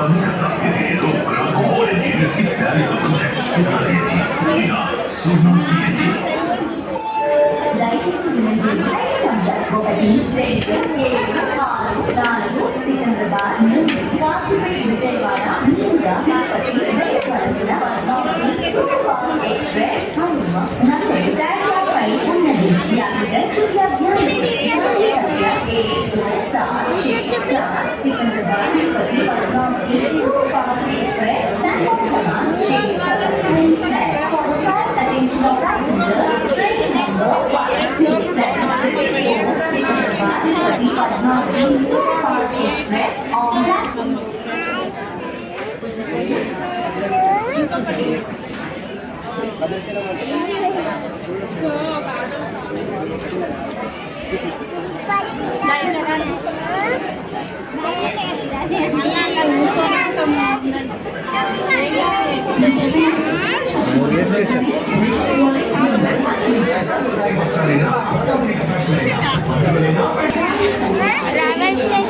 इसीलिए तो ग्राहकों और इंजीनियर्स की प्यारी पसंद है सुना देती जी हाँ सुनो देती దయచేసి వినండి ఒకటి రెండు ఏడు ఆరు నాలుగు సికింద్రాబాద్ నుండి కాశీపేట విజయవాడ మీదుగా తిరుపతి వెళ్ళవలసిన సూపర్ ఫాస్ట్ ఎక్స్ప్రెస్ నలభై ప్లాట్ఫామ్పై ఉన్నది యాత్రికులు कृपया ध्यान Secunderabad Tirupati Padmavati super fast express for the fast attention of passengers train number 127 Secunderabad Tirupati Padmavati Super Fast Express on platform. Ravan station